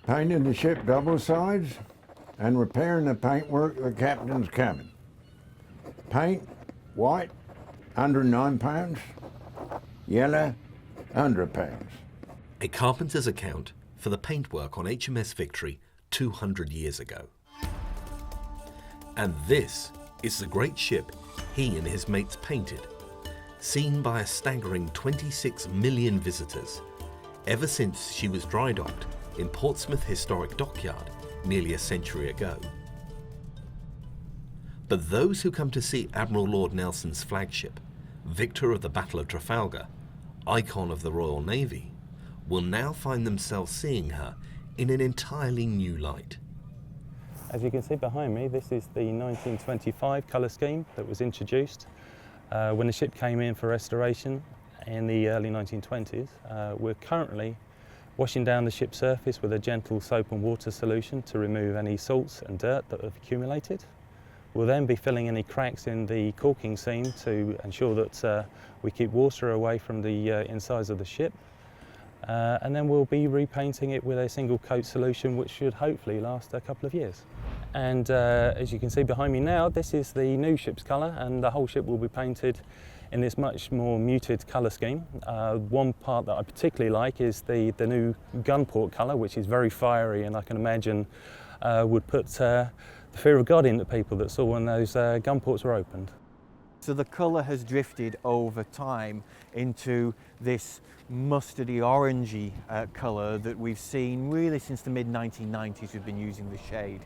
Painting the ship double sides and repairing the paintwork of the captain's cabin. Paint, white, 109 pounds, yellow, 100 pounds. A carpenter's account for the paintwork on HMS Victory 200 years ago. And this is the great ship he and his mates painted, seen by a staggering 26 million visitors, ever since she was dry docked in Portsmouth Historic Dockyard nearly a century ago. But those who come to see Admiral Lord Nelson's flagship, victor of the Battle of Trafalgar, icon of the Royal Navy, will now find themselves seeing her in an entirely new light. As you can see behind me, this is the 1925 colour scheme that was introduced when the ship came in for restoration in the early 1920s. We're currently washing down the ship's surface with a gentle soap and water solution to remove any salts and dirt that have accumulated. We'll then be filling any cracks in the caulking seam to ensure that we keep water away from the insides of the ship. And then we'll be repainting it with a single coat solution which should hopefully last a couple of years. And as you can see behind me now, this is the new ship's colour, and the whole ship will be painted in this much more muted colour scheme. One part that I particularly like is the new gun port colour, which is very fiery, and I can imagine would put the fear of God into people that saw when those gun ports were opened. So the colour has drifted over time into this mustardy orangey colour that we've seen really since the mid-1990s. We've been using the shade.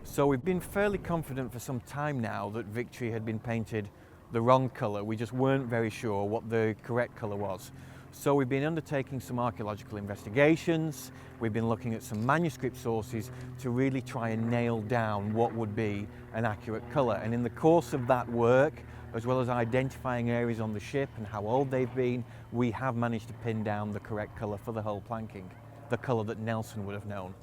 So we've been fairly confident for some time now that Victory had been painted the wrong colour. We just weren't very sure what the correct colour was. So we've been undertaking some archaeological investigations, we've been looking at some manuscript sources to really try and nail down what would be an accurate colour. And in the course of that work, as well as identifying areas on the ship and how old they've been, we have managed to pin down the correct colour for the whole planking, the colour that Nelson would have known.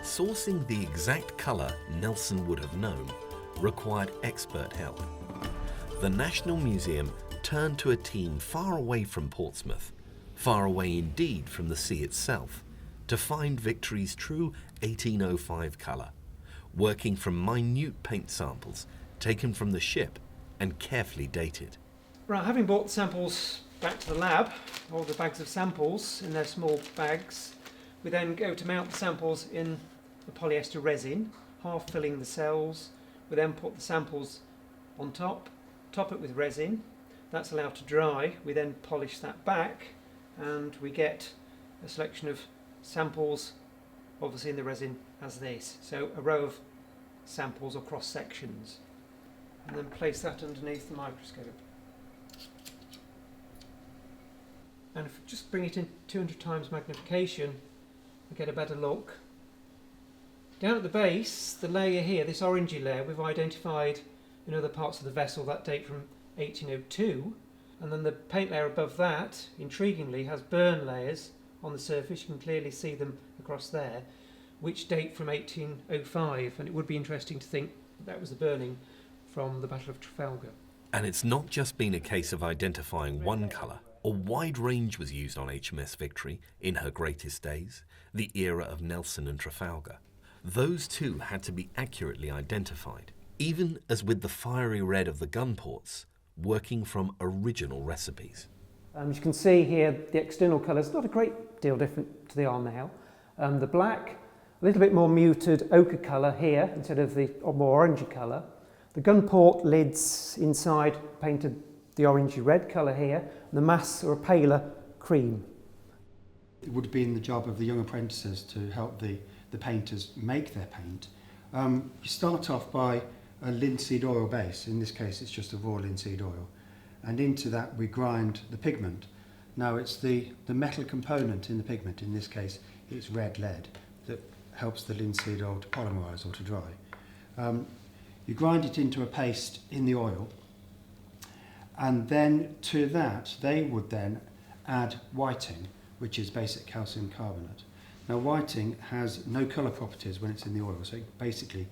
Sourcing the exact colour Nelson would have known required expert help. The National Museum turned to a team far away from Portsmouth, far away indeed from the sea itself, to find Victory's true 1805 colour, working from minute paint samples taken from the ship and carefully dated. Right, having brought the samples back to the lab, all the bags of samples in their small bags, we then go to mount the samples in the polyester resin, half filling the cells. We then put the samples on top it with resin. That's allowed to dry. We then polish that back and we get a selection of samples, obviously in the resin as this. So a row of samples or cross sections. And then place that underneath the microscope. And if we just bring it in 200 times magnification, we get a better look. Down at the base, the layer here, this orangey layer, we've identified in other parts of the vessel that date from 1802. And then the paint layer above that, intriguingly, has burn layers on the surface. You can clearly see them across there, which date from 1805. And it would be interesting to think that was the burning from the Battle of Trafalgar. And it's not just been a case of identifying one colour. A wide range was used on HMS Victory in her greatest days, the era of Nelson and Trafalgar. Those too had to be accurately identified, even as with the fiery red of the gun ports, working from original recipes. You can see here the external colours, not a great deal different to they are now. The black, a little bit more muted ochre colour here instead of the more orangey colour. The gun port lids inside painted the orangey red colour here, and the masts are a paler cream. It would have been the job of the young apprentices to help the painters make their paint. You start off by a linseed oil base. In this case it's just a raw linseed oil, and into that we grind the pigment. Now it's the metal component in the pigment, in this case it's red lead, that helps the linseed oil to polymerise or to dry. You grind it into a paste in the oil, and then to that they would then add whiting, which is basic calcium carbonate. Now whiting has no colour properties when it's in the oil, so basically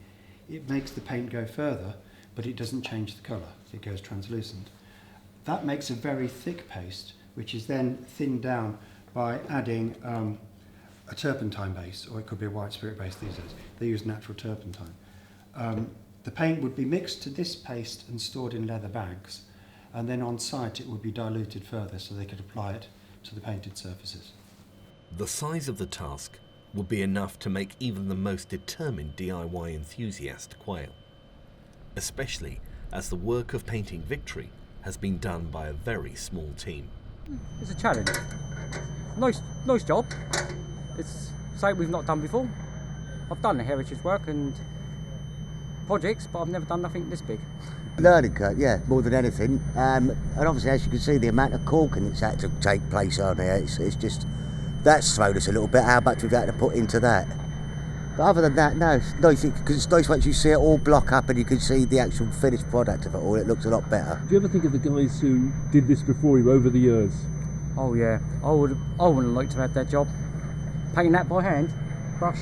it makes the paint go further, but it doesn't change the colour, it goes translucent. That makes a very thick paste which is then thinned down by adding a turpentine base, or it could be a white spirit base these days. They use natural turpentine. The paint would be mixed to this paste and stored in leather bags, and then on site it would be diluted further so they could apply it to the painted surfaces. The size of the task would be enough to make even the most determined DIY enthusiast quail, especially as the work of painting Victory has been done by a very small team. It's a challenge. Nice job. It's something we've not done before. I've done the heritage work and projects, but I've never done nothing this big. Learning curve, yeah, more than anything. And obviously, as you can see, the amount of caulking that's had to take place on there, it's just, that's thrown us a little bit, how much we've had to put into that. But other than that, no, it's nice, because it's nice once you see it all block up and you can see the actual finished product of it all, it looks a lot better. Do you ever think of the guys who did this before you over the years? Oh yeah, I would have liked to have that job. Painting that by hand, brush,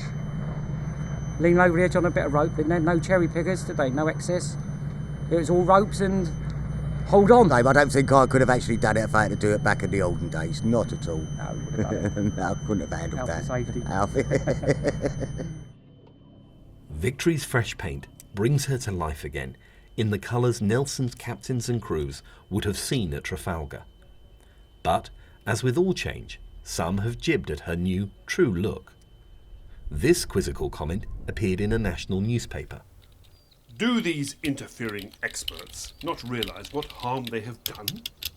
lean over the edge on a bit of rope, and then no cherry pickers today, no excess. It was all ropes and hold on. Dave, I don't think I could have actually done it if I had to do it back in the olden days, not at all. No, we would have done it. No, I couldn't have handled Health that. and safety. Victory's fresh paint brings her to life again in the colours Nelson's captains and crews would have seen at Trafalgar. But, as with all change, some have jibbed at her new, true look. This quizzical comment appeared in a national newspaper. Do these interfering experts not realise what harm they have done?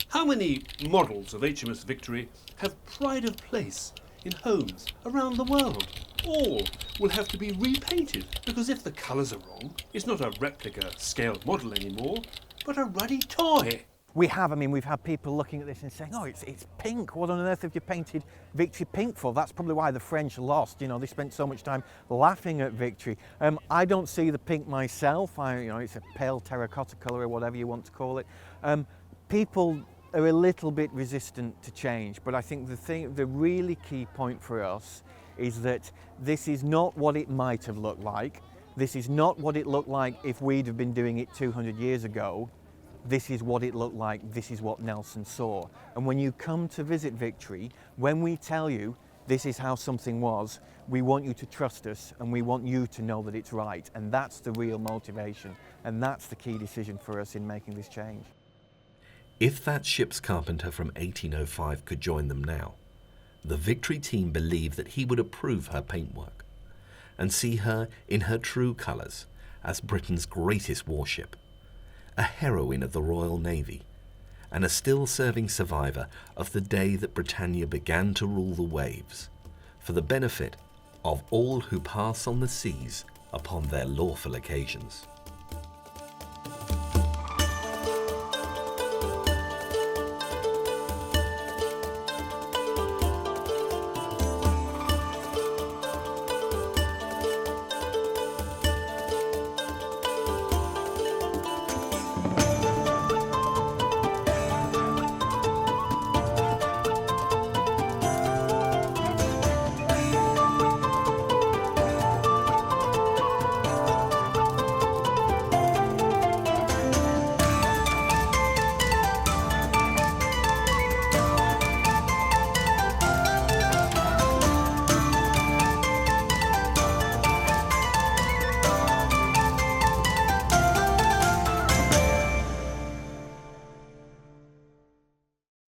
How many models of HMS Victory have pride of place in homes around the world? All will have to be repainted, because if the colours are wrong, it's not a replica scaled model anymore, but a ruddy toy. We've had people looking at this and saying, oh, it's pink. What on earth have you painted Victory pink for? That's probably why the French lost. You know, they spent so much time laughing at Victory. I don't see the pink myself. It's a pale terracotta colour or whatever you want to call it. People are a little bit resistant to change, but I think the really key point for us is that this is not what it might have looked like. This is not what it looked like if we'd have been doing it 200 years ago. This is what it looked like, this is what Nelson saw. And when you come to visit Victory, when we tell you this is how something was, we want you to trust us and we want you to know that it's right. And that's the real motivation. And that's the key decision for us in making this change. If that ship's carpenter from 1805 could join them now, the Victory team believe that he would approve her paintwork and see her in her true colours as Britain's greatest warship, a heroine of the Royal Navy, and a still-serving survivor of the day that Britannia began to rule the waves, for the benefit of all who pass on the seas upon their lawful occasions.